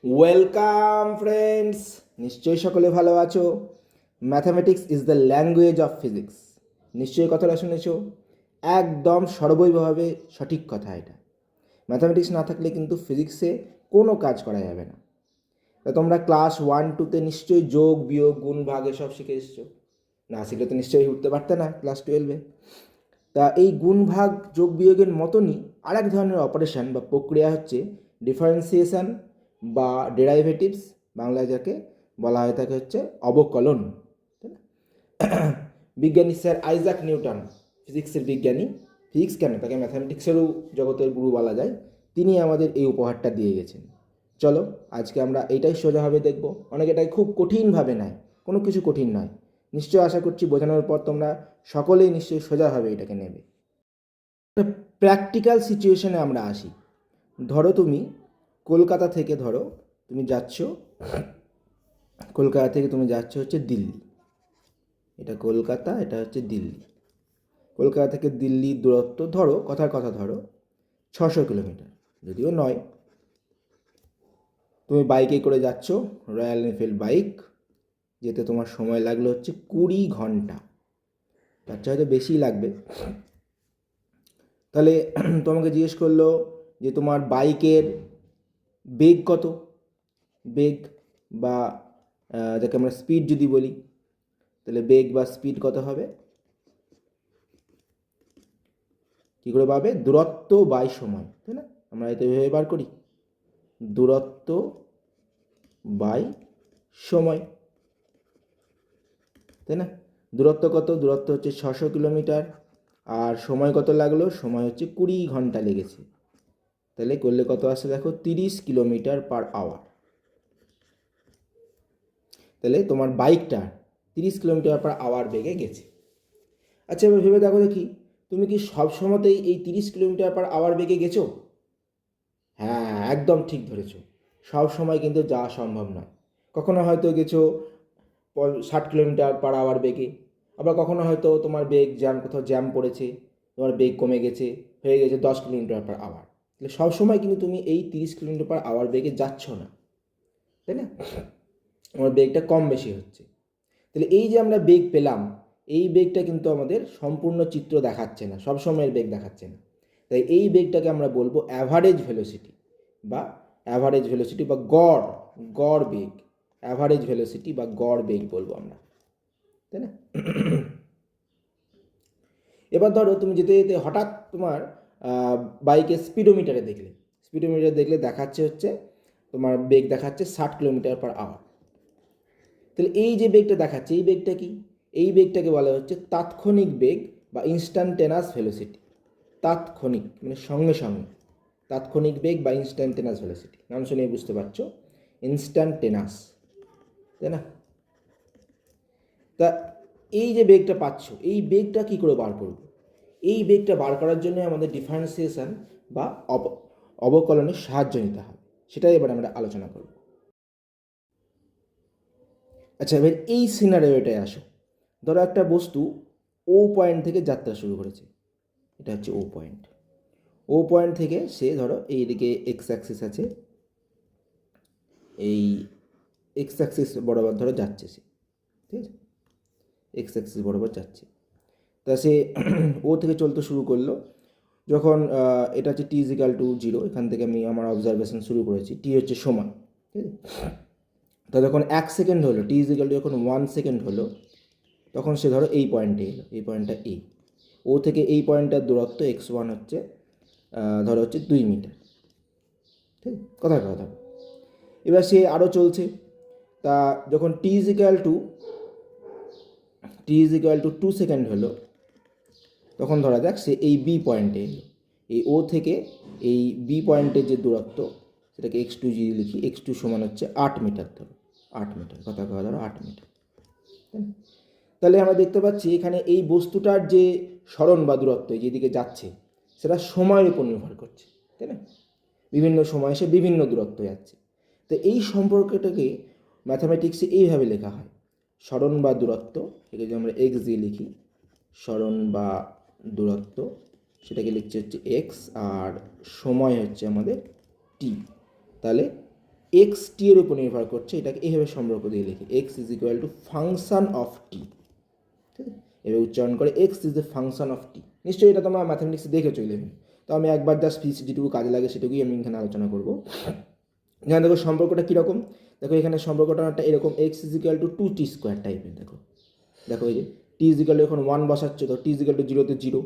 Welcome friends, নিশ্চয়ই সকলে ভালো আছো। Mathematics is the language of physics. নিশ্চয়ই কথাটা শুনেছো, একদম সর্বৈবভাবে সঠিক কথা এটা। ম্যাথামেটিক্স না থাকলে কিন্তু ফিজিক্সে কোনো কাজ করা যাবে না। তা তোমরা ক্লাস 1-2তে নিশ্চয়ই যোগ বিয়োগ গুণ ভাগ এসব শিখে এসছো, না শিখলে তো নিশ্চয়ই উঠতে পারতে না ক্লাস 12-এ। তা এই গুণ ভাগ যোগ বিয়োগের মতনই আরেক ধরনের অপারেশন বা প্রক্রিয়া হচ্ছে ডিফারেন্সিয়েশন বা ডেরাইভেটিভস, বাংলায় যাকে বলা হয়ে থাকে হচ্ছে অবকলন, তাই না? বিজ্ঞানী স্যার আইজাক নিউটন, ফিজিক্সের বিজ্ঞানী, ফিজিক্স কেন তাকে ম্যাথামেটিক্সেরও জগতের গুরু বলা যায়, তিনি আমাদের এই উপহারটা দিয়ে গেছেন। চলো আজকে আমরা এইটাই সোজাভাবে দেখব। অনেকে এটাই খুব কঠিনভাবে নেয়, কোনো কিছু কঠিন নয়। নিশ্চয় আশা করছি বোঝানোর পর তোমরা সকলেই নিশ্চয়ই সোজাভাবে এটাকে নেবে। প্র্যাকটিক্যাল সিচুয়েশনে আমরা আসি। ধরো তুমি কলকাতা থেকে তুমি যাচ্ছ, কলকাতা থেকে তুমি যাচ্ছ হচ্ছে দিল্লি। এটা কলকাতা, এটা হচ্ছে দিল্লি। কলকাতা থেকে দিল্লির দূরত্ব কথার কথা 600 কিলোমিটার, যদিও নয়। তুমি বাইকে করে যাচ্ছ, রয়্যাল এনফিল্ড বাইক, যেতে তোমার সময় লাগলো হচ্ছে 20 ঘন্টা, তার চেয়ে হয়তো বেশিই লাগবে। তাহলে তোমাকে জিজ্ঞেস করলো যে তোমার বাইকের বেগ কত, বেগ বা যাকে আমরা স্পিড যদি বলি, তাহলে বেগ বা স্পিড কত হবে, কী করে পাবে? দূরত্ব বাই সময়, তাই না? আমরা এতে ভেবে বার করি, দূরত্ব বাই সময়, তাই না? দূরত্ব কত? দূরত্ব হচ্ছে 600 কিলোমিটার, আর সময় কত লাগলো? সময় হচ্ছে 20 ঘন্টা লেগেছে। তাহলে করলে কত আসে দেখো, 30 কিলোমিটার পার আওয়ার। তাহলে তোমার বাইকটা 30 কিলোমিটার পার আওয়ার বেগে গেছে। আচ্ছা, এবার ভেবে দেখো দেখি, তুমি কি সব সময়তেই এই 30 কিলোমিটার পার আওয়ার বেগে গেছো? হ্যাঁ, একদম ঠিক ধরেছো। সব সময় কিন্তু যাওয়া সম্ভব নয়। কখনো হয়তো গেছো 60 কিলোমিটার পার আওয়ার বেগে, আবার কখনো হয়তো তোমার বেগ কোথাও জ্যাম পড়েছে, তোমার বেগ কমে গেছে, হয়ে গেছে 10 কিলোমিটার পার আওয়ার। তাহলে সবসময় কিন্তু তুমি এই 30 কিলোমিটার পার আওয়ার বেগে যাচ্ছ না, তাই না? আমার বেগটা কম বেশি হচ্ছে। তাহলে এই যে আমরা বেগ পেলাম, এই বেগটা কিন্তু আমাদের সম্পূর্ণ চিত্র দেখাচ্ছে না, সবসময়ের বেগ দেখাচ্ছে না। তাই এই বেগটাকে আমরা বলবো অ্যাভারেজ ভেলোসিটি বা গড় বেগ। অ্যাভারেজ ভেলোসিটি বা গড় বেগ বলবো আমরা, তাই না? এবার ধরো তুমি যেতে যেতে হঠাৎ তোমার বাইকের স্পিডোমিটারে দেখলে দেখাচ্ছে হচ্ছে তোমার বেগ দেখাচ্ছে 60 কিলোমিটার পার আওয়ার। তাহলে এই যে বেগটা দেখাচ্ছে, এই বেগটা কি? এই বেগটাকে বলা হচ্ছে তাৎক্ষণিক বেগ বা ইনস্ট্যান্টেনাস ভেলোসিটি। তাৎক্ষণিক মানে সঙ্গে সঙ্গে, তাৎক্ষণিক বেগ বা ইনস্ট্যান্টেনাস ভেলোসিটি, নাম শুনেই বুঝতে পারছো, ইনস্ট্যান্টেনাস, তাই না? তা এই যে বেগটা পাচ্ছ, এই বেগটা কি করে বার করব? এই বেগটা বার করার জন্য আমাদের ডিফারেন্সিয়েশন বা অবকলনের সাহায্য নিতে হবে, সেটাই এবার আমরা আলোচনা করব। আচ্ছা, এবার এই সিনারিওটায় আসো। ধরো একটা বস্তু ও পয়েন্ট থেকে যাত্রা শুরু করেছে, এটা হচ্ছে ও পয়েন্ট। ও পয়েন্ট থেকে সে ধরো এইদিকে এক্স অ্যাক্সিস আছে, এই এক্স অ্যাক্সিস বরাবর ধরো যাচ্ছে সে, ঠিক আছে? এক্স অ্যাক্সিস বরাবর যাচ্ছে। তা সে ও থেকে চলতে শুরু করলো। যখন এটা হচ্ছে t=0, এখান থেকে আমি আমার অবজারভেশন শুরু করেছি, টি হচ্ছে সময়, ঠিক আছে? তা যখন 1 সেকেন্ড হলো, t= যখন 1 সেকেন্ড হলো, তখন সে ধরো এই পয়েন্টে এলো, এই পয়েন্টটা এ। ও থেকে এই পয়েন্টটার দূরত্ব x1 হচ্ছে ধরো হচ্ছে 2 মিটার, ঠিক কথা কথা। এবার সে আরও চলছে। তা যখন t=2 সেকেন্ড হলো, তখন ধরা যাক সে এই বি পয়েন্টে এলো। এই ও থেকে এই বি পয়েন্টের যে দূরত্ব, সেটাকে x2 যদি লিখি, x2 সমান হচ্ছে 8 মিটার, ধরো 8 মিটার, কথা ধরো 8 মিটার। তাহলে আমরা দেখতে পাচ্ছি এখানে এই বস্তুটার যে সরণ বা দূরত্ব যেদিকে যাচ্ছে, সেটা সময়ের উপর নির্ভর করছে, তাই না? বিভিন্ন সময় সে বিভিন্ন দূরত্ব যাচ্ছে। তো এই সম্পর্কটাকে ম্যাথামেটিক্সে এইভাবে লেখা হয়, সরণ বা দূরত্ব, এটাকে যদি আমরা এক্স দিয়ে লিখি, সরণ বা দূরত্ব, সেটাকে লিখছে হচ্ছে এক্স, আর সময় হচ্ছে আমাদের টি। তাহলে এক্স টি এর উপর নির্ভর করছে, এটাকে এইভাবে সম্পর্ক দিয়ে লিখি, x is equal to function of t. ঠিক আছে, এবার উচ্চারণ করে x is the function of t. নিশ্চয়ই এটা তোমরা ম্যাথামেটিক্সে দেখেছো 11। তো আমি একবার জাস্ট যেটুকু কাজে লাগে সেটুকুই আমি এখানে আলোচনা করবো। এখানে দেখো সম্পর্কটা কীরকম, দেখো এখানে সম্পর্কটা একটা এরকম, x is equal two 2t square টাইপের। দেখো দেখো এই যে টি ইজ ইকুয়াল টু এখন 1 বসাচ্ছ, তো টি ইজ ইকুয়াল টু 0 তে 0,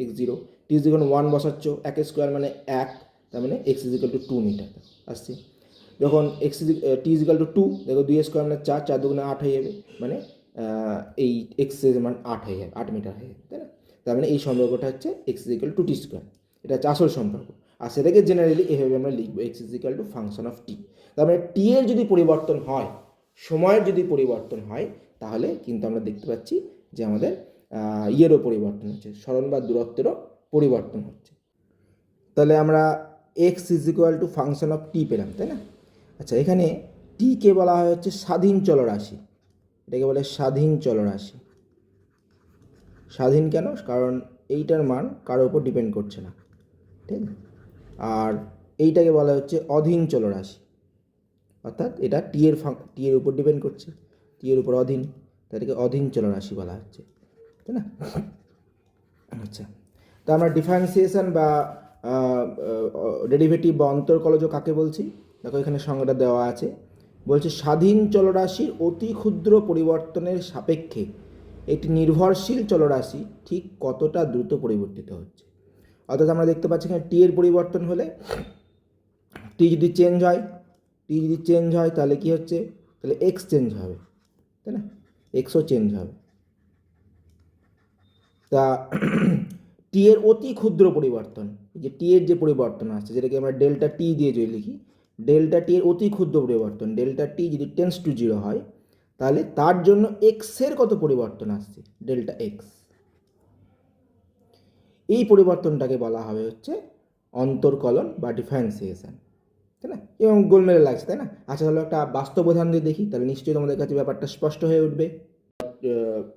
x 0, t is equal to 1 বসাচ্ছ, 1 স্কোয়ার মানে 1, তার মানে x is equal to 2 meter আসছে। যখন x t is equal to 2, দেখো 2 স্কোয়ার মানে 4, 4 দুগুণে 8 হয়ে যাবে, মানে এই এক্সের মান 8 হয়ে যাবে, 8 মিটার হয়ে যাবে, তাই না? তার মানে এই সম্পর্কটা হচ্ছে x is equal to T square, এটা হচ্ছে আসল সম্পর্ক। আর সেটাকে জেনারেলি এভাবে আমরা লিখবো, x is equal to function of t. তার মানে টি এর যদি পরিবর্তন হয়, সময়ের যদি পরিবর্তন হয়, তাহলে কিন্তু আমরা দেখতে পাচ্ছি যে আমাদের ইয়েরও পরিবর্তন হচ্ছে, সরণ বা দূরত্বেরও পরিবর্তন হচ্ছে। তাহলে আমরা x is equal to function of t পেলাম, তাই না? আচ্ছা, এখানে টিকে বলা হয় হচ্ছে স্বাধীন চলরাশি, এটাকে বলে স্বাধীন চলরাশি। স্বাধীন কেন? কারণ এইটার মান কারোর উপর ডিপেন্ড করছে না, ঠিক আছে? আর এইটাকে বলা হচ্ছে অধীন চলরাশি, অর্থাৎ এটা টি এর উপর ডিপেন্ড করছে, টি এর উপর অধীন, তাদেরকে অধীন চলরাশি বলা হচ্ছে, তাই না? আচ্ছা, তো আমরা ডিফারেন্সিয়েশন বা ডেরিভেটিভ বা অন্তর্কলজ কাকে বলছি? দেখো এখানে সংজ্ঞাটা দেওয়া আছে, বলছে স্বাধীন চলরাশির অতি ক্ষুদ্র পরিবর্তনের সাপেক্ষে একটি নির্ভরশীল চলরাশি ঠিক কতটা দ্রুত পরিবর্তিত হচ্ছে। অর্থাৎ আমরা দেখতে পাচ্ছি এখানে টি এর পরিবর্তন হলে, টি যদি চেঞ্জ হয় তাহলে কি হচ্ছে? তাহলে এক্স চেঞ্জ হবে, তাই না? এক্সও চেঞ্জ হবে। তা টি এর অতি ক্ষুদ্র পরিবর্তন, যে টি এর যে পরিবর্তন আসছে, যেটাকে আমরা ডেল্টা টি দিয়ে যদি লিখি, ডেল্টা টি এর অতি ক্ষুদ্র পরিবর্তন, ডেল্টা টি যদি টেন্স টু 0 হয়, তাহলে তার জন্য এক্সের কত পরিবর্তন আসছে? Delta x. এই পরিবর্তনটাকে বলা হবে হচ্ছে অন্তর্কলন বা ডিফারেন্সিয়েশন, তাই না? এবং গোলমেলে লাগছে, তাই না? আচ্ছা, তাহলে একটা বাস্তব উদাহরণ দিয়ে দেখি, তাহলে নিশ্চয়ই তোমাদের কাছে ব্যাপারটা স্পষ্ট হয়ে উঠবে।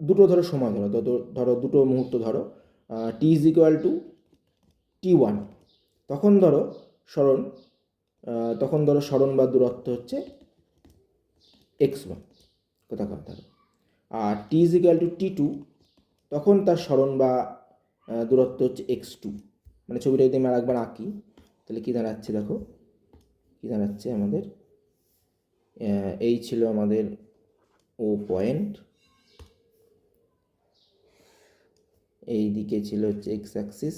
দুটো ধরো সময় ধরো দুটো মুহূর্ত ধরো, টি ইজ ইকুয়াল টু T1, তখন ধরো সরণ, বা দূরত্ব হচ্ছে x1, কথা ধরো। আর t is equal two T2, তখন তার সরণ বা দূরত্ব হচ্ছে x2। মানে ছবিটা যদি আমরা একবার আঁকি, তাহলে কী দাঁড়াচ্ছে? দেখো কী দাঁড়াচ্ছে আমাদের, এই ছিল আমাদের ও পয়েন্ট, এই দিকে ছিল হচ্ছে x axis,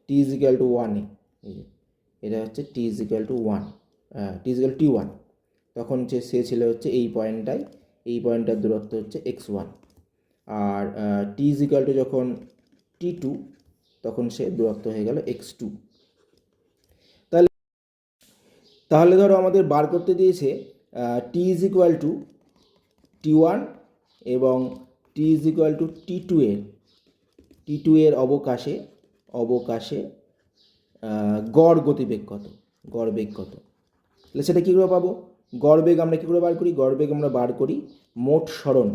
t is equal to 1, এটা হচ্ছে t is equal to 1, t is equal to T1, তখন সে ছিল হচ্ছে এই পয়েন্টটাই, এই পয়েন্টটার দূরত্ব হচ্ছে x1। আর টি ইজ ইকুয়াল টু যখন T2, তখন সে দূরত্ব হয়ে গেল x2। তাহলে ধরো আমাদের বার করতে দিয়েছে টি ইজ ইকুয়াল টু T1 এবং টি ইজ ইকুয়াল টু T2 এর অবকাশে গড় গতিবেগ কত, গড় বেগ কত। তাহলে সেটা কী করে পাবো? গড় বেগ আমরা কী করে বার করি? গড় বেগ আমরা বার করি মোট সরণ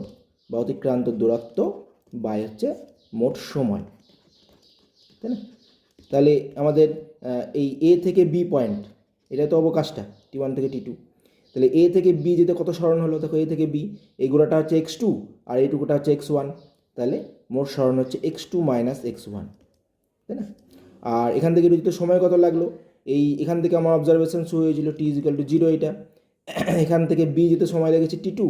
বা অতিক্রান্ত দূরত্ব বাই হচ্ছে মোট সময়, তাই না? তাহলে আমাদের এই এ থেকে বি পয়েন্ট, এটা তো অবকাশটা T1 থেকে T2, তাহলে এ থেকে বি যেতে কত সরণ হলো? দেখো এ থেকে বি, এই গোড়াটা হচ্ছে x2 আর এইটুকুটা হচ্ছে x1, তাহলে মোট সরণ হচ্ছে x2 মাইনাস x1, তাই না? আর এখান থেকে যদি সময় কত লাগলো, এখান থেকে আমার অবজারভেশন শুরু হয়েছিল টি ইজ ইকুয়াল টু 0, এটা এখান থেকে বি যেতে সময় লেগেছে T2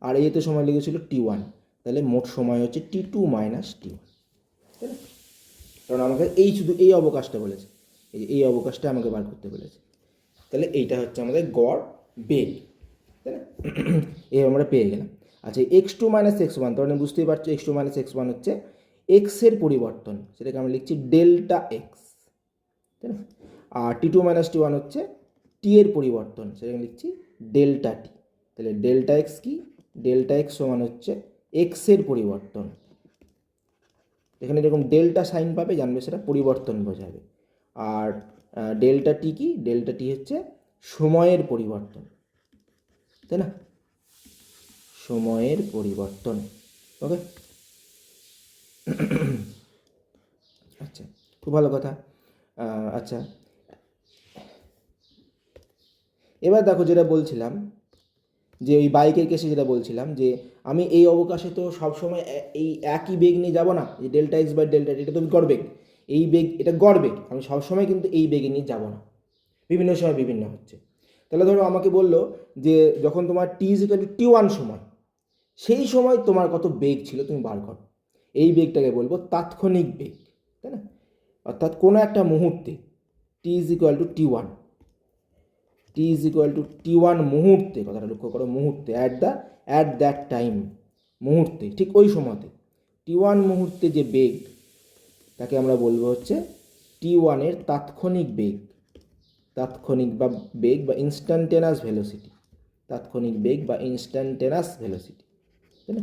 আর এতে সময় লেগেছিল T1, তাহলে মোট সময় হচ্ছে T2 মাইনাস T1, তাই না? কারণ আমাকে শুধু এই অবকাশটা বলেছে, এই অবকাশটা আমাকে বার করতে বলেছে। তাহলে এইটা হচ্ছে আমাদের গড় বেগ, তাই না? এই আমরা পেয়ে গেলাম। আচ্ছা, x2 মাইনাস x1, তাহলে বুঝতেই পারছো x2 মাইনাস x1 হচ্ছে এক্সের পরিবর্তন, সেটাকে আমরা লিখছি ডেল্টা এক্স, তাই না? আর T2 মাইনাস T1 হচ্ছে টি এর পরিবর্তন, সেটাকে লিখছি ডেল্টা টি। তাহলে ডেল্টা এক্স কি? ডেল্টা এক্স সমান হচ্ছে এক্সের পরিবর্তন। এখানে এরকম ডেল্টা সাইন পাবে, জানবে সেটা পরিবর্তন বোঝাবে। আর ডেল্টা টি কি? ডেল্টা টি হচ্ছে সময়ের পরিবর্তন, তাই না? সময়ের পরিবর্তন, ওকে। আচ্ছা, খুব ভালো কথা। আচ্ছা, এবার দেখো যেটা বলছিলাম, যে ওই বাইকের কেসে যেটা বলছিলাম, যে আমি এই অবকাশে তো সবসময় এই একই বেগ নিয়ে যাবো না, যে ডেল্টা এক্স বাই ডেল্টা টি, এটা তো গড় বেগ, এই বেগ এটা গড় বেগ, আমি সবসময় কিন্তু এই বেগে নিয়ে যাবো না, বিভিন্ন সময় বিভিন্ন হচ্ছে। তাহলে ধরো আমাকে বললো যে যখন তোমার t is equal to t one সময়, সেই সময় তোমার কত বেগ ছিল তুমি বার করো, এই বেগটাকে বলবো তাৎক্ষণিক বেগ, তাই না? অর্থাৎ কোনো একটা মুহূর্তে t is equal to t one, t is equal to t one মুহূর্তে, কথাটা লক্ষ্য করো, মুহূর্তে, অ্যাট দ্যাট টাইম, মুহূর্তে, ঠিক ওই সময়তে টি ওয়ান মুহূর্তে যে বেগ, তাকে আমরা বলবো হচ্ছে টি ওয়ানের তাৎক্ষণিক বেগ, তাৎক্ষণিক বা বেগ বা ইনস্ট্যান্টেনাস ভেলোসিটি, তাৎক্ষণিক বেগ বা ইনস্ট্যান্টেনাস ভেলোসিটি, তাই না?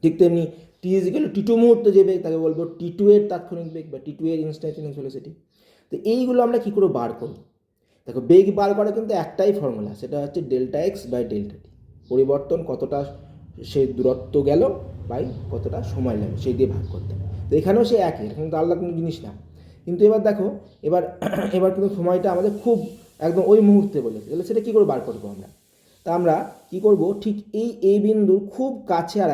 ঠিক তেমনি t is equal to t two মুহূর্তে যে বেগ, তাকে বলবো টি টু এর তাৎক্ষণিক বেগ বা টি টু এর ইনস্ট্যান্টেনাস ভেলোসিটি। তো এইগুলো আমরা কী করে বার করি? দেখো, বেগ বার করা কিন্তু একটাই ফর্মুলা, সেটা হচ্ছে ডেল্টা এক্স বাই ডেল্টা টি, পরিবর্তন কতটা সে দূরত্ব গেল বাই কতটা সময় লাগবে সেই দিয়ে ভাগ করতে হবে। তো এখানেও সে একই, এটা কিন্তু আলাদা কোনো জিনিস না। কিন্তু এবার দেখো, এবার এবার কিন্তু সময়টা আমাদের খুব একদম ওই মুহূর্তে বলেছে, তাহলে সেটা কী করে বার করবো আমরা? তা আমরা কী করব, ঠিক এই বিন্দুর খুব কাছে আর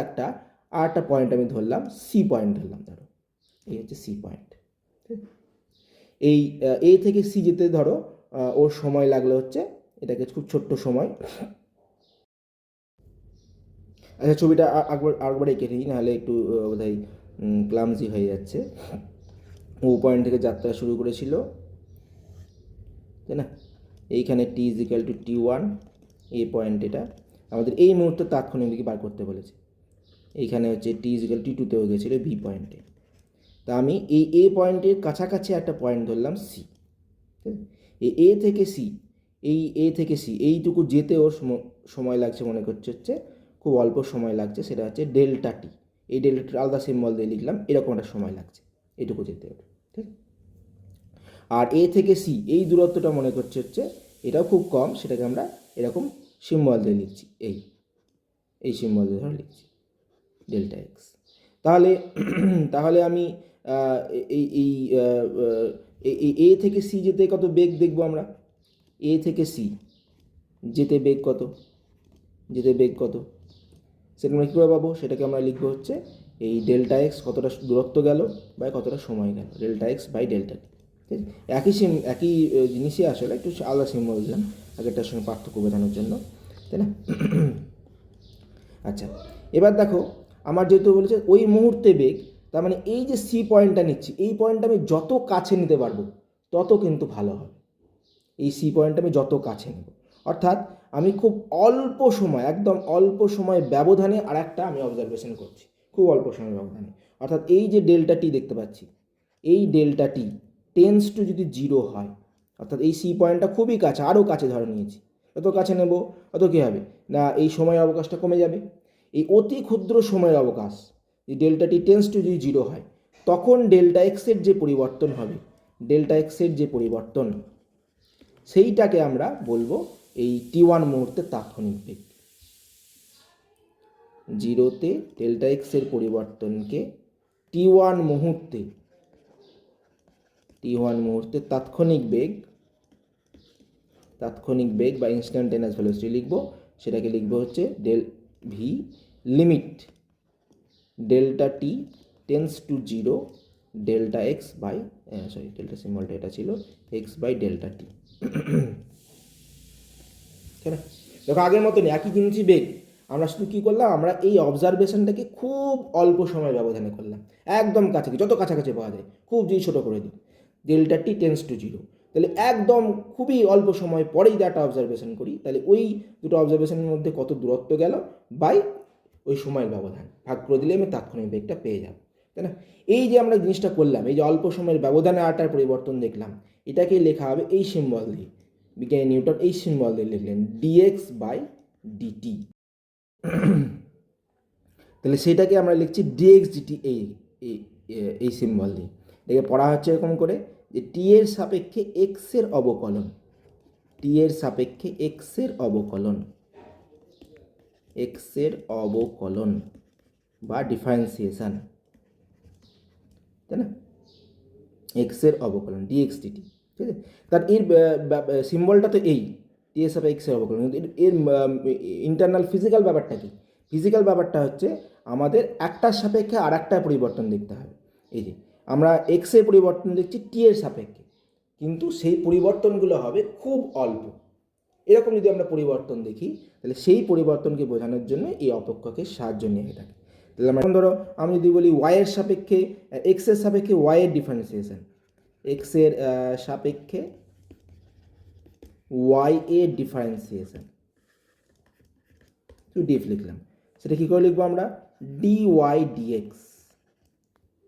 একটা পয়েন্ট আমি ধরলাম, সি পয়েন্ট ধরলাম, ধরো এই হচ্ছে সি পয়েন্ট। এই এ থেকে সি যেতে ধরো ওর সময় লাগলো হচ্ছে, এটাকে খুব ছোট্ট সময়, আচ্ছা ছবিটা আরেকবার এঁকে নিই, নাহলে একটু বোধহয় ক্লামজি হয়ে যাচ্ছে। ও পয়েন্ট থেকে যাত্রা শুরু করেছিল, তাই না? এইখানে t is equal to t one, এই পয়েন্ট, এটা আমাদের এই মুহূর্তে তাৎক্ষণিক দিকে বার করতে বলেছে। এইখানে হচ্ছে টি ইজ ইকুয়াল টি টুতেও গেছিলো বি পয়েন্টে। তা আমি এই এ পয়েন্টের কাছাকাছি একটা পয়েন্ট ধরলাম সি, এই এ থেকে সি, এই এ থেকে সি এইটুকু যেতে ওর সময় লাগছে, মনে করছে হচ্ছে খুব অল্প সময় লাগছে, সেটা হচ্ছে ডেল্টা টি। এই ডেল্টাটির আলাদা সিম্বল দিয়ে লিখলাম, এরকম একটা সময় লাগছে এইটুকু যেতে ওর, ঠিক? আর এ থেকে সি এই দূরত্বটা মনে করছে হচ্ছে এটাও খুব কম, সেটাকে আমরা এরকম সিম্বল দিয়ে লিখছি, এই সিম্বল দিয়ে ধরে লিখছি ডেল্টা এক্স। তাহলে তাহলে আমি এই এই এ থেকে সি যেতে কত বেগ দেখবো আমরা? এ থেকে সি যেতে বেগ কত, সেটা আমরা কী করে পাবো? সেটাকে আমরা লিখবো হচ্ছে এই ডেল্টা এক্স কতটা দূরত্ব গেল বা কতটা সময় গেল, ডেল্টা এক্স বাই ডেল্টা টি। ঠিক আছে, একই জিনিসই, আসলে একটু আলাদা সিম্বল দিলাম আগেরটার সঙ্গে পার্থক্য বোঝানোর জন্য, তাই না? আচ্ছা, এবার দেখো, আমার যেহেতু বলেছে ওই মুহূর্তে বেগ, তার মানে এই যে সি পয়েন্টটা নিচ্ছি, এই পয়েন্টটা আমি যত কাছে নিতে পারবো তত কিন্তু ভালো হবে। এই সি পয়েন্টটা আমি যত কাছে নেব, অর্থাৎ আমি খুব অল্প সময়, একদম অল্প সময় ব্যবধানে আর একটা আমি অবজারভেশন করছি, খুব অল্প সময় ব্যবধানে। অর্থাৎ এই যে ডেল্টা টি দেখতে পাচ্ছি, এই ডেল্টা টি টেন্স টু যদি জিরো হয়, অর্থাৎ এই সি পয়েন্টটা খুবই কাছে, আরও কাছে ধরে নিয়েছি, যত কাছে নেব তত কী হবে না, এই সময়ের অবকাশটা কমে যাবে। এই অতি ক্ষুদ্র সময়ের অবকাশ, এই ডেল্টা টি টেন্স টু যদি জিরো হয়, তখন ডেল্টা এক্সের যে পরিবর্তন হবে, ডেল্টা এক্সের যে পরিবর্তন, সেইটাকে আমরা বলবো এই টি ওয়ান মুহূর্তের তাৎক্ষণিক বেগ। জিরোতে ডেল্টা এক্সের পরিবর্তনকে টি ওয়ান মুহূর্তের তাৎক্ষণিক বেগ বা ইনস্ট্যান্টেনিয়াস ভেলোসিটি লিখবো। সেটাকে লিখবো হচ্ছে v limit delta t tends to zero delta x by, delta সিম্বলটা এটা ছিল, এক্স বাই ডেল্টা টি। ঠিক আছে, দেখো আগের মতনই একই জিনিসই বেগ, আমরা শুধু কী করলাম, আমরা এই অবজারভেশনটাকে খুব অল্প সময় ব্যবধানে করলাম, একদম কাছাকাছি, যত কাছাকাছি পাওয়া যায় খুব যদি ছোটো করে দিই, delta t tends to zero, তাহলে একদম খুবই অল্প সময় পরেই একটা অবজারভেশন করি, তাহলে ওই দুটো অবজারভেশনের মধ্যে কত দূরত্ব গেল বাই ওই সময়ের ব্যবধান ভাগ করে দিলে আমি তাৎক্ষণিক বেগটা পেয়ে যাব, তাই না? এই যে আমরা জিনিসটা করলাম, এই যে অল্প সময়ের ব্যবধানে আটার পরিবর্তন দেখলাম, এটাকেই লেখা হবে এই সিম্বল দিয়ে, বিজ্ঞানী নিউটন এই সিম্বল দিয়ে লিখলেন ডিএক্স বাই ডিটি। তাহলে সেটাকে আমরা লিখছি ডিএক্স ডিটি, এই সিম্বল দিয়ে। এটাকে পড়া হচ্ছে এরকম করে যে টি এর সাপেক্ষে এক্সের অবকলন, এক্সের অবকলন বা ডিফারেন্সিয়েশন, তাই না? এক্সের অবকলন ডিএক্স ডিটি, ঠিক আছে। তার এর সিম্বলটা তো এই, টি এর সাপেক্ষে অবকলন, কিন্তু এর ইন্টারনাল ফিজিক্যাল ব্যাপারটা কি? ফিজিক্যাল ব্যাপারটা হচ্ছে আমাদের একটার সাপেক্ষে আর একটার পরিবর্তন দেখতে হবে। এই যে আমরা এক্সের পরিবর্তন দেখছি টি এর সাপেক্ষে, কিন্তু সেই পরিবর্তনগুলো হবে খুব অল্প। এরকম যদি আমরা পরিবর্তন দেখি তাহলে সেই পরিবর্তনকে বোঝানোর জন্য এই অপেক্ষকের সাহায্য নিয়ে থাকে। তাহলে আমরা ধরো আমি যদি বলি ওয়াইয়ের সাপেক্ষে এক্সের সাপেক্ষে ওয়াইয়ের ডিফারেন্সিয়েশন, এক্সের সাপেক্ষে ওয়াই এর ডিফারেন্সিয়েশন, একটু ডিফ লিখলাম, সেটা কী করে লিখবো আমরা? ডি ওয়াই ডিএক্স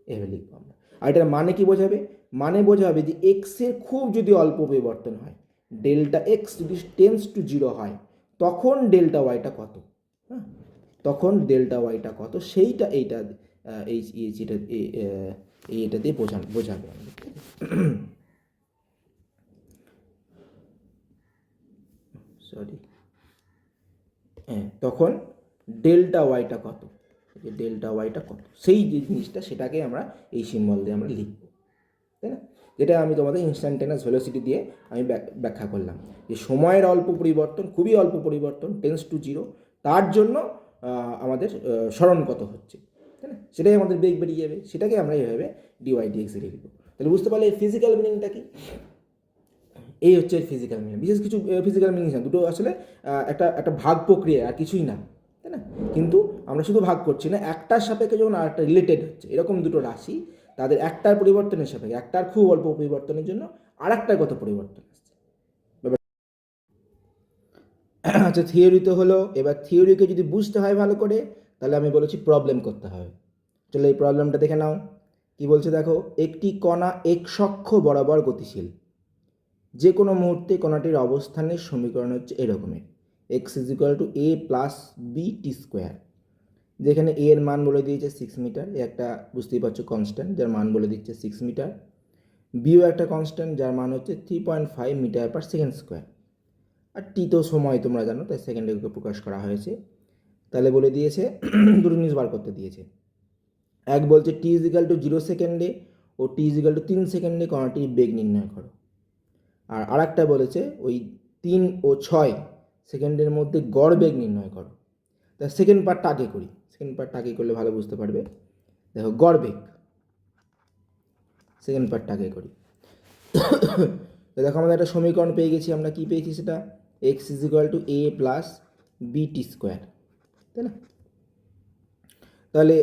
এভাবে লিখবো আমরা। আর এটার মানে কি বোঝাবে? মানে বোঝাবে যে এক্সের খুব যদি অল্প পরিবর্তন হয়, ডেল্টা এক্স যদি টেন্স টু 0 হয়, তখন ডেল্টা ওয়াইটা কত, হ্যাঁ, তখন ডেল্টা ওয়াইটা কত, সেইটা এইটা এইটা দিয়ে বোঝাবে আমাদের। সরি, হ্যাঁ, তখন ডেল্টা ওয়াইটা কত, যে ডেল্টা ওয়াইটা কত, সেই যে জিনিসটা সেটাকে আমরা এই সিম্বল দিয়ে আমরা লিখব, তাই না? যেটা আমি তোমাদের ইনস্ট্যান্টেনিয়াস ভেলোসিটি দিয়ে আমি ব্যাখ্যা করলাম যে সময়ের অল্প পরিবর্তন, খুবই অল্প পরিবর্তন, টেন্স টু 0, তার জন্য আমাদের স্মরণ কত হচ্ছে, তাই না? সেটাই আমাদের বেগ বেরিয়ে যাবে, সেটাকে আমরা এইভাবে ডিওয়াই ডিএক্সে লিখব। তাহলে বুঝতে পারলে এই ফিজিক্যাল মিনিংটা কি? এই হচ্ছে ফিজিক্যাল মিনিং। বিশেষ কিছু ফিজিক্যাল মিনিং না, দুটো আসলে একটা একটা ভাগ প্রক্রিয়া, আর কিছুই না, তাই না? কিন্তু আমরা শুধু ভাগ করছি না, একটার সাপেক্ষে যখন আর একটা রিলেটেড হচ্ছে, এরকম দুটো রাশি, তাদের একটার পরিবর্তনের সাপেক্ষে, একটার খুব অল্প পরিবর্তনের জন্য আর একটার কত পরিবর্তন আসছে। আচ্ছা, থিওরি তো হলো, এবার থিওরিকে যদি বুঝতে হয় ভালো করে, তাহলে আমি বলেছি প্রবলেম করতে হবে। চলো এই প্রবলেমটা দেখে নাও। কি বলছে দেখো, একটি কণা এক্স অক্ষ বরাবর গতিশীল, যে কোনো মুহূর্তে কণাটির অবস্থানের সমীকরণ হচ্ছে এরকমের, x is equal to a plus b t square, যেখানে এ এর মান বলে দিয়েছে 6 মিটার, এ একটা বুঝতেই পারছো কনস্ট্যান্ট যার মান বলে দিচ্ছে 6 মিটার, বিও একটা কনস্ট্যান্ট যার মান হচ্ছে 3.5 মিটার পার সেকেন্ড স্কোয়ার, আর টি তো সময় তোমরা জানো, তাই সেকেন্ডে প্রকাশ করা হয়েছে। তাহলে বলে দিয়েছে দুটো জিনিস বার করতে দিয়েছে, এক বলছে টি ইজ ইকুয়াল টু 0 সেকেন্ডে ও টি ইজ ইকুয়াল টু 3 সেকেন্ডে কণাটির বেগ নির্ণয় করো। আর আরেকটা বলেছে ওই 3 ও 6 সেকেন্ডের মধ্যে গড় বেগ নির্ণয় করো। তা সেকেন্ড পার্টটা আগে করি, সেকেন্ড পার্টটা আগে করলে ভালো বুঝতে পারবে। দেখো গড় বেগ, সেকেন্ড পার্টটা আগে করি। তো দেখো আমাদের একটা সমীকরণ পেয়ে গেছি, আমরা কি পেয়েছি সেটা, x is equal to a plus b t square, তাই না? তাহলে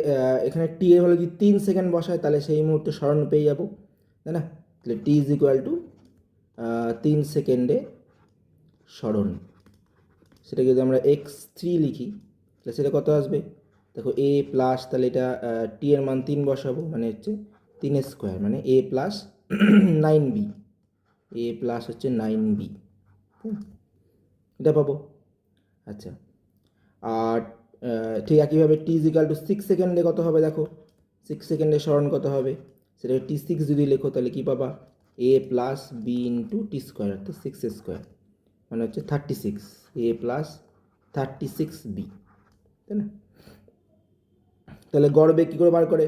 এখানে টি এর হলো যদি 3 সেকেন্ড বসায়, তাহলে সেই মুহূর্তে স্মরণ পেয়ে যাবো, তাই না? তাহলে টি ইজ ইকুয়াল টু 3 সেকেন্ডে স্মরণ, সেটা যদি আমরা x3 লিখি তাহলে সেটা কত আসবে? দেখো এ প্লাস, তাহলে এটা টি এর মান 3 বসাবো, মানে হচ্ছে 3 স্কোয়ার, মানে এ প্লাস 9b, এ প্লাস হচ্ছে 9b, এটা পাবো। আচ্ছা, আর ঠিক একইভাবে টি ইজ ইকাল টু 6 সেকেন্ডে কত হবে? দেখো 6 সেকেন্ডে স্মরণ কত হবে, সেটা t6 যদি লেখো তাহলে কি পাবা? এ plus B into T square, অর্থাৎ 6 স্কোয়ার, মানে হচ্ছে 36, এ প্লাস 36b, তাই না? তাহলে গড় বেগ কী করে বার করে?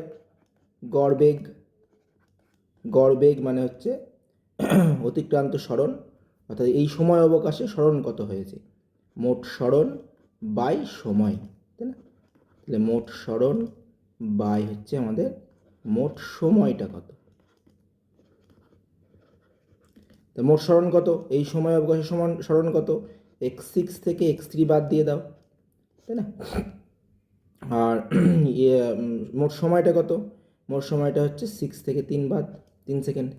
গড় বেগ মানে হচ্ছে অতিক্রান্ত স্মরণ, অর্থাৎ এই সময় অবকাশে স্মরণ কত হয়েছে, মোট স্মরণ বাই সময়, তাই না? তাহলে মোট স্মরণ বাই হচ্ছে আমাদের মোট সময়টা কত। তো মোট স্মরণ কত, এই সময় অবকাশে সমান স্মরণ কত, x6 থেকে x3 বাদ দিয়ে দাও, তাই না? আর মোট সময়টা কত, মোট সময়টা হচ্ছে 6 থেকে 3 বাদ, 3 সেকেন্ড,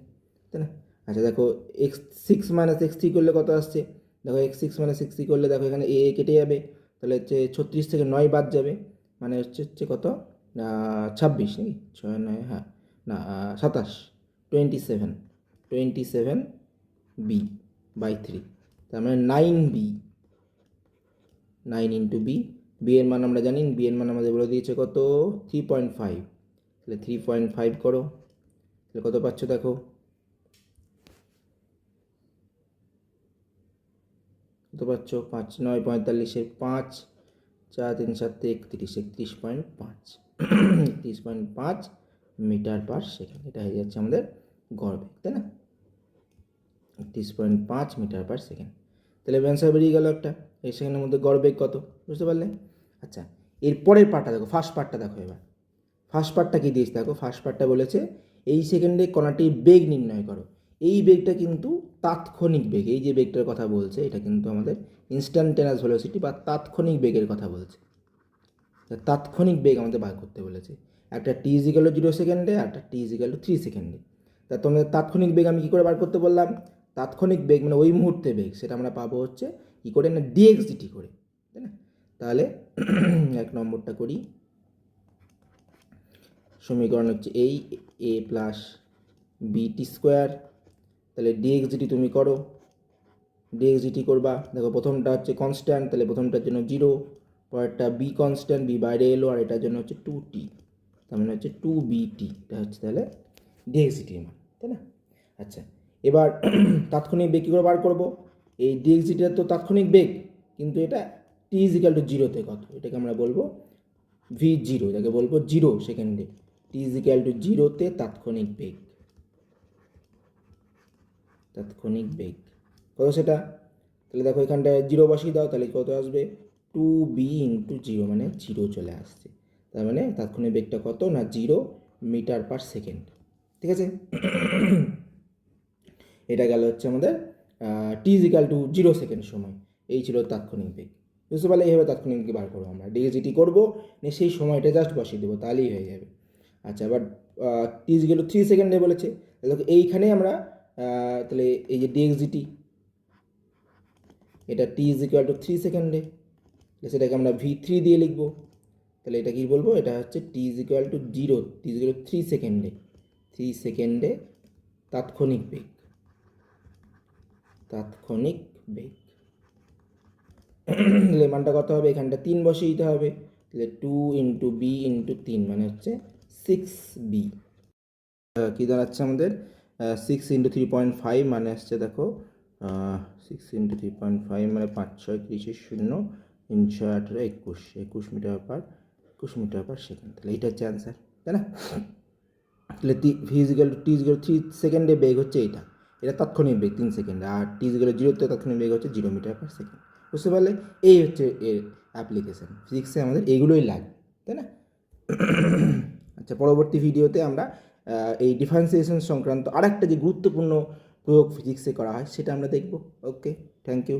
তাই না? আচ্ছা দেখো x6 মাইনাস x3 করলে কত আসছে, দেখো x6 মাইনাস x3 করলে দেখো এখানে এ কেটে যাবে, তাহলে হচ্ছে 36 থেকে 9 বাদ যাবে, মানে হচ্ছে কত, 26 নাকি 6 9, হ্যাঁ না 27, 27 বি বাই 3, তার মানে 9b, 9 ইন্টু বি, বি এর মান আমরা জানি, বি এর মান আমাদের বলে দিয়েছে কত 3.5, তাহলে 3.5 করো, তাহলে কত পাচ্ছ দেখো, কত পাচ্ছ, 5 9 45, 5 4 3 7 31.5, 31.5 মিটার পার সেকেন্ড, এটা হয়ে যাচ্ছে আমাদের গড় বেগ, তাই না? 31.5 মিটার পার সেকেন্ড। তাহলে অ্যান্সার বেরিয়ে গেল একটা। এই সেকেন্ডের মধ্যে গড় বেগ কত, বুঝতে পারলে? আচ্ছা, এর পরের পার্টটা দেখো, ফার্স্ট পার্টটা দেখো এবার। ফার্স্ট পার্টটা কী দিয়েছে দেখো, ফার্স্ট পার্টটা বলেছে এই সেকেন্ডে কণাটির বেগ নির্ণয় করো। এই বেগটা কিন্তু তাৎক্ষণিক বেগ, এই যে বেগটার কথা বলছে এটা কিন্তু আমাদের ইনস্ট্যান্টেনাস ভেলোসিটি বা তাৎক্ষণিক বেগের কথা বলছে। তাৎক্ষণিক বেগ আমাদের বার করতে বলেছে, একটা টি ইজিক্যাল টু 0 সেকেন্ডে, একটা টি ইজিক্যাল টু 3 সেকেন্ডে। তা তোমাদের তাৎক্ষণিক বেগ আমি কী করে বার করতে বললাম? তাৎক্ষণিক বেগ মানে ওই মুহূর্তে বেগ, সেটা আমরা পাবো হচ্ছে কী করে না, ডিএক্সডিটি করে, তাই না? তাহলে 1 নম্বরটা করি। সমীকরণ হচ্ছে এই এ প্লাস বিটি স্কোয়ার, তাহলে ডিএক্সডিটি তুমি করো, ডিএক্সডিটি করবা। দেখো প্রথমটা হচ্ছে কনস্ট্যান্ট, তাহলে প্রথমটার জন্য 0, পরেরটা বি কনস্ট্যান্ট, বি বাইরে এলো, আর এটার জন্য হচ্ছে 2t, তার মানে হচ্ছে 2bt, এটা হচ্ছে তাহলে ডিএক্সডিটির মান, তাই না? আচ্ছা, এবার তাৎক্ষণিক বেগ কী করে বার করবো? এই ডিএক্সডিটির তো তাৎক্ষণিক বেগ, কিন্তু এটা টি ইজিক্যাল টু 0-তে কত, এটাকে আমরা বলবো v0, এটাকে বলবো 0 সেকেন্ডে, টি ইজিক্যাল টু 0-তে তাৎক্ষণিক বেগ, তাৎক্ষণিক বেগ কত সেটা? তাহলে দেখো এখানটায় 0 বসিয়ে দাও, তাহলে কত আসবে? 2b ইন্টু 0, মানে 0 চলে আসছে। তার মানে তাৎক্ষণিক বেগটা কত না 0 মিটার পার সেকেন্ড, ঠিক আছে? এটা গেল হচ্ছে আমাদের টি ইজিক্যাল টু 0 সেকেন্ড সময়, এই ছিল তাৎক্ষণিক বেগ, বুঝতে পারলে? এইভাবে তাৎক্ষণিক বেগ বার করবো আমরা, ডিএক্সডিটি করবো, সেই সময়টা জাস্ট বসিয়ে দেবো, তাহলেই হয়ে যাবে। আচ্ছা, এবার টি ইজিক্যাল টু 3 সেকেন্ডে বলেছে, তাহলে এইখানে আমরা তাহলে এই যে ডিএক্সডিটি, এটা টি ইজিক্যাল টু 3 সেকেন্ডে, সেটাকে আমরা v3 দিয়ে লিখবো। তাহলে এটা কি বলবো? এটা হচ্ছে টি ইজিক্যাল টু 0, টি ইজিক্যাল টু 3 সেকেন্ডে, 3 সেকেন্ডে তাৎক্ষণিক বেগ, তাৎক্ষণিক বেগ। তাহলে মানটা কত হবে? এখানটা 3 বসিয়ে দিতে হবে, তাহলে 2 ইন্টু বি ইন্টু 3 মানে হচ্ছে 6b। কী দাঁড়াচ্ছে আমাদের? 6 ইন্টু 3.5 মানে আসছে দেখো 6 ইন্টু 3.5 মানে 5 6 30 0 3 6 18 21, 21 মিটার পার সেকেন্ড। তাহলে এইটা হচ্ছে অ্যান্সার, তাই না? তাহলে ভি ইজিক্যাল টু টি ইজিক্যাল 3 সেকেন্ডে বেগ হচ্ছে এইটা, এটা তাৎক্ষণিক বেগ 3 সেকেন্ডে, আর টি ইজিক্যাল 0-তে তাৎক্ষণিক বেগ হচ্ছে 0 মিটার পার সেকেন্ড, বুঝতে পারলে? এই হচ্ছে এর অ্যাপ্লিকেশান, ফিজিক্সে আমাদের এইগুলোই লাগে, তাই না? আচ্ছা, পরবর্তী ভিডিওতে আমরা এই ডিফারেন্সিয়েশন সংক্রান্ত আরেকটা যে গুরুত্বপূর্ণ প্রয়োগ ফিজিক্সে করা হয় সেটা আমরা দেখব। ওকে, থ্যাংক ইউ।